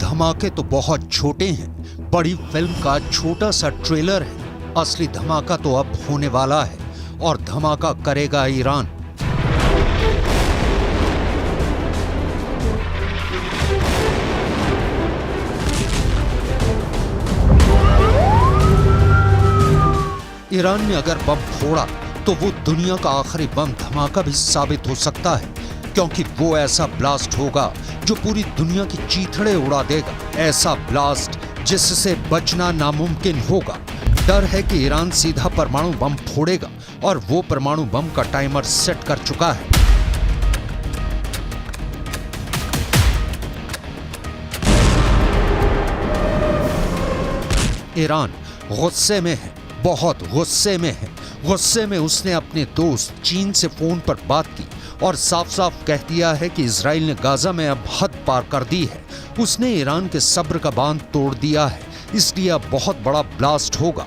धमाके तो बहुत छोटे हैं, बड़ी फिल्म का छोटा सा ट्रेलर है। असली धमाका तो अब होने वाला है और धमाका करेगा ईरान। ईरान ने अगर बम फोड़ा तो वो दुनिया का आखिरी बम धमाका भी साबित हो सकता है, क्योंकि वो ऐसा ब्लास्ट होगा जो पूरी दुनिया की चीथड़े उड़ा देगा। ऐसा ब्लास्ट जिससे बचना नामुमकिन होगा। डर है कि ईरान सीधा परमाणु बम फोड़ेगा और वो परमाणु बम का टाइमर सेट कर चुका है। ईरान गुस्से में है, बहुत गुस्से में है। गुस्से में उसने अपने दोस्त चीन से फोन पर बात की और साफ साफ कह दिया है कि इजराइल ने गाजा में अब हद पार कर दी है। उसने ईरान के सब्र का बांध तोड़ दिया है, इसलिए अब बहुत बड़ा ब्लास्ट होगा।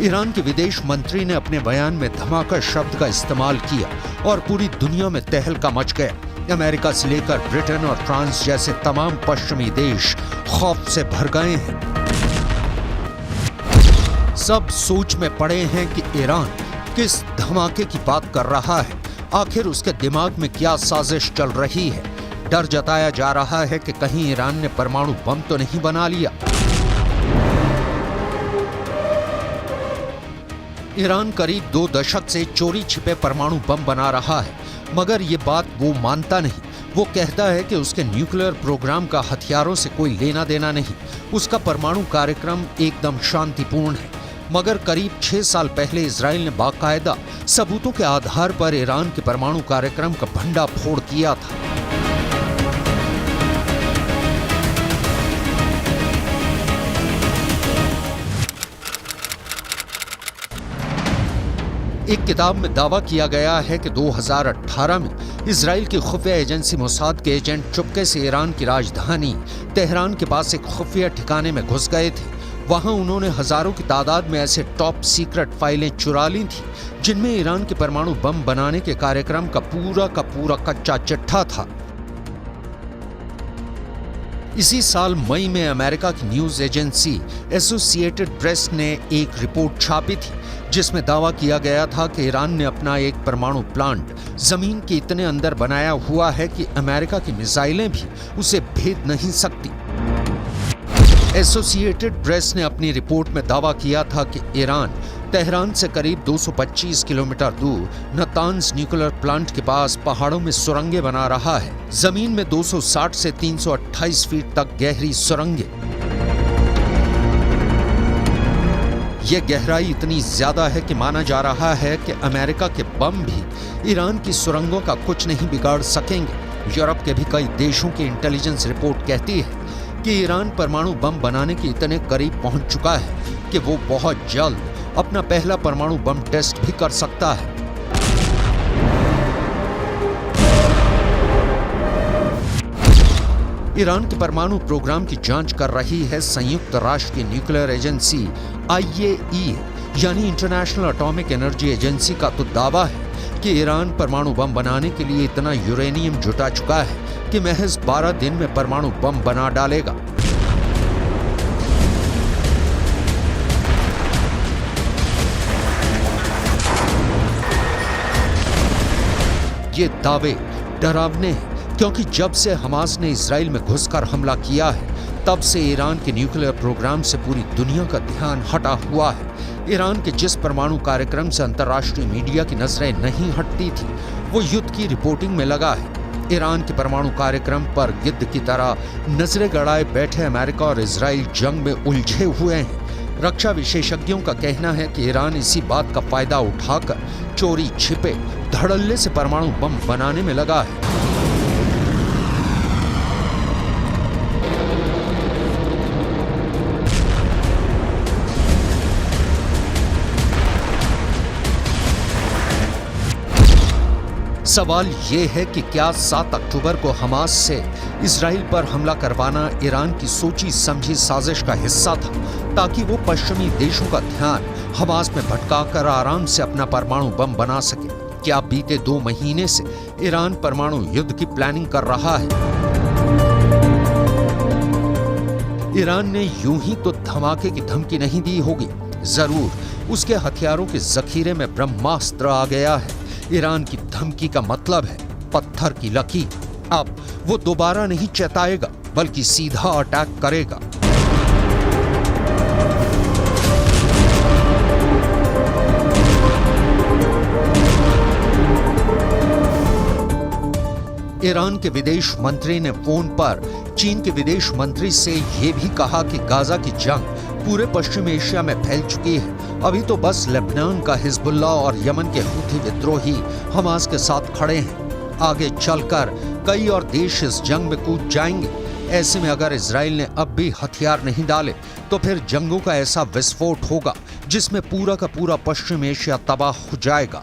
ईरान के विदेश मंत्री ने अपने बयान में धमाका शब्द का इस्तेमाल किया और पूरी दुनिया में तहलका मच गया। अमेरिका से लेकर ब्रिटेन और फ्रांस जैसे तमाम पश्चिमी देश खौफ से भर गए हैं। सब सोच में पड़े हैं कि ईरान किस धमाके की बात कर रहा है, आखिर उसके दिमाग में क्या साजिश चल रही है। डर जताया जा रहा है कि कहीं ईरान ने परमाणु बम तो नहीं बना लिया। ईरान करीब 2 दशक से चोरी छिपे परमाणु बम बना रहा है, मगर ये बात वो मानता नहीं। वो कहता है कि उसके न्यूक्लियर प्रोग्राम का हथियारों से कोई लेना देना नहीं, उसका परमाणु कार्यक्रम एकदम शांतिपूर्ण है। मगर करीब 6 साल पहले इजराइल ने बाकायदा सबूतों के आधार पर ईरान के परमाणु कार्यक्रम का भंडाफोड़ किया था। एक किताब में दावा किया गया है कि 2018 में इजराइल की खुफिया एजेंसी मोसाद के एजेंट चुपके से ईरान की राजधानी तेहरान के पास एक खुफिया ठिकाने में घुस गए थे। वहां उन्होंने हजारों की तादाद में ऐसे टॉप सीक्रेट फाइलें चुरा ली थी जिनमें ईरान के परमाणु बम बनाने के कार्यक्रम का पूरा कच्चा चिट्ठा था। इसी साल मई में अमेरिका की न्यूज एजेंसी एसोसिएटेड प्रेस ने एक रिपोर्ट छापी थी जिसमें दावा किया गया था कि ईरान ने अपना एक परमाणु प्लांट जमीन के इतने अंदर बनाया हुआ है कि अमेरिका की मिसाइलें भी उसे भेद नहीं सकती। एसोसिएटेड प्रेस ने अपनी रिपोर्ट में दावा किया था कि ईरान तेहरान से करीब 225 किलोमीटर दूर नतांज न्यूक्लियर प्लांट के पास पहाड़ों में सुरंगें बना रहा है। जमीन में 260 से 328 फीट तक गहरी सुरंगें। यह गहराई इतनी ज्यादा है कि माना जा रहा है कि अमेरिका के बम भी ईरान की सुरंगों का कुछ नहीं बिगाड़ सकेंगे। यूरोप के भी कई देशों की इंटेलिजेंस रिपोर्ट कहती है कि ईरान परमाणु बम बनाने के इतने करीब पहुंच चुका है कि वो बहुत जल्द अपना पहला परमाणु बम टेस्ट भी कर सकता है। ईरान के परमाणु प्रोग्राम की जांच कर रही है संयुक्त राष्ट्र की न्यूक्लियर एजेंसी IAEA यानी इंटरनेशनल एटॉमिक एनर्जी एजेंसी का तो दावा है कि ईरान परमाणु बम बनाने के लिए इतना यूरेनियम जुटा चुका है कि महज 12 दिन में परमाणु बम बना डालेगा। ये दावे डरावने हैं, क्योंकि जब से हमास ने इजराइल में घुसकर हमला किया है तब से ईरान के न्यूक्लियर प्रोग्राम से पूरी दुनिया का ध्यान हटा हुआ है। ईरान के जिस परमाणु कार्यक्रम से अंतर्राष्ट्रीय मीडिया की नजरें नहीं हटती थी वो युद्ध की रिपोर्टिंग में लगा है। ईरान के परमाणु कार्यक्रम पर गिद्ध की तरह नजरें गड़ाए बैठे अमेरिका और इजराइल जंग में उलझे हुए हैं। रक्षा विशेषज्ञों का कहना है कि ईरान इसी बात का फायदा उठाकर चोरी छिपे धड़ल्ले से परमाणु बम बनाने में लगा है। सवाल ये है कि क्या 7 अक्टूबर को हमास से इजराइल पर हमला करवाना ईरान की सोची समझी साजिश का हिस्सा था, ताकि वो पश्चिमी देशों का ध्यान हमास में भटकाकर आराम से अपना परमाणु बम बना सके। क्या बीते 2 महीने से ईरान परमाणु युद्ध की प्लानिंग कर रहा है? ईरान ने यूं ही तो धमाके की धमकी नहीं दी होगी, जरूर उसके हथियारों के जखीरे में ब्रह्मास्त्र आ गया है। ईरान की धमकी का मतलब है पत्थर की लकीर। अब वो दोबारा नहीं चेताएगा, बल्कि सीधा अटैक करेगा। ईरान के विदेश मंत्री ने फोन पर चीन के विदेश मंत्री से यह भी कहा कि गाजा की जंग पूरे पश्चिम एशिया में फैल चुकी है। अभी तो बस लेबनान का हिजबुल्लाह और यमन के हूथी विद्रोही हमास के साथ खड़े हैं। आगे चलकर कई और देश इस जंग में कूद जाएंगे। ऐसे में अगर इजराइल ने अब भी हथियार नहीं डाले तो फिर जंगों का ऐसा विस्फोट होगा जिसमें पूरा का पूरा पश्चिम एशिया तबाह हो जाएगा।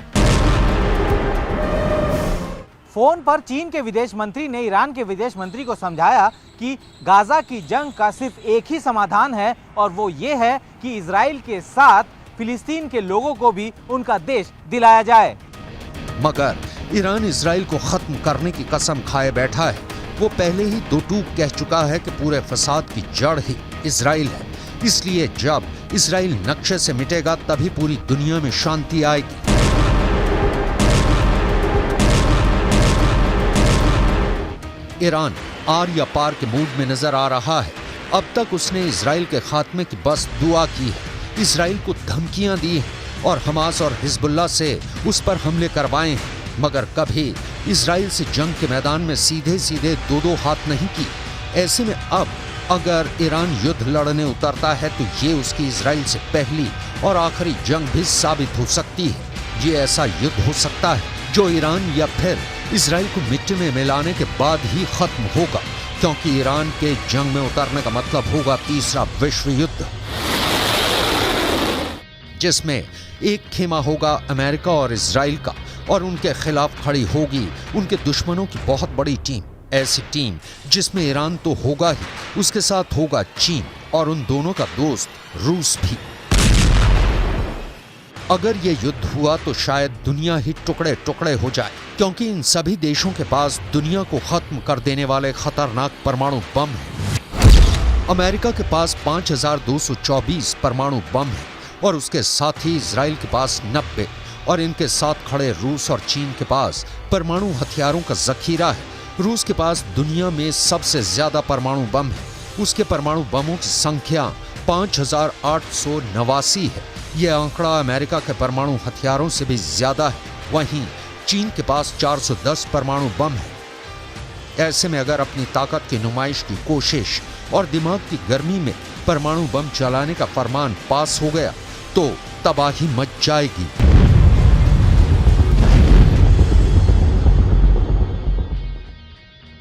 फोन पर चीन के विदेश मंत्री ने ईरान के विदेश मंत्री को समझाया कि गाजा की जंग का सिर्फ एक ही समाधान है, और वो ये है कि इजराइल के साथ फिलिस्तीन के लोगों को भी उनका देश दिलाया जाए। मगर ईरान इजराइल को खत्म करने की कसम खाए बैठा है। वो पहले ही दो टूक कह चुका है कि पूरे फसाद की जड़ ही इजराइल है। इसलिए जब इजराइल नक्शे से मिटेगा तभी पूरी दुनिया में शांति आएगी। ईरान आर या पार के मूड में नजर आ रहा है। अब तक उसने इजराइल के खात्मे की बस दुआ की है, इजराइल को धमकियां दी हैं और हमास और हिजबुल्लाह से उस पर हमले करवाए हैं, मगर कभी इजराइल से जंग के मैदान में सीधे सीधे दो हाथ नहीं की। ऐसे में अब अगर ईरान युद्ध लड़ने उतरता है तो ये उसकी इजराइल से पहली और आखिरी जंग भी साबित हो सकती है। ये ऐसा युद्ध हो सकता है जो ईरान या फिर इजराइल को मिट्टी में मिलाने के बाद ही खत्म होगा, क्योंकि ईरान के जंग में उतरने का मतलब होगा तीसरा विश्व युद्ध, जिसमें एक खेमा होगा अमेरिका और इजराइल का, और उनके खिलाफ खड़ी होगी उनके दुश्मनों की बहुत बड़ी टीम। ऐसी टीम जिसमें ईरान तो होगा ही, उसके साथ होगा चीन और उन दोनों का दोस्त रूस भी। अगर ये युद्ध हुआ तो शायद दुनिया ही टुकड़े टुकड़े हो जाए, क्योंकि इन सभी देशों के पास दुनिया को खत्म कर देने वाले खतरनाक परमाणु बम हैं। अमेरिका के पास 5224 परमाणु बम हैं और उसके साथ ही इजराइल के पास 90, और इनके साथ खड़े रूस और चीन के पास परमाणु हथियारों का जखीरा है। रूस के पास दुनिया में सबसे ज्यादा परमाणु बम है। उसके परमाणु बमों की संख्या 5889 है। यह आंकड़ा अमेरिका के परमाणु हथियारों से भी ज्यादा है। वहीं चीन के पास 410 परमाणु बम है। ऐसे में अगर अपनी ताकत की नुमाइश की कोशिश और दिमाग की गर्मी में परमाणु बम चलाने का फरमान पास हो गया तो तबाही मच जाएगी।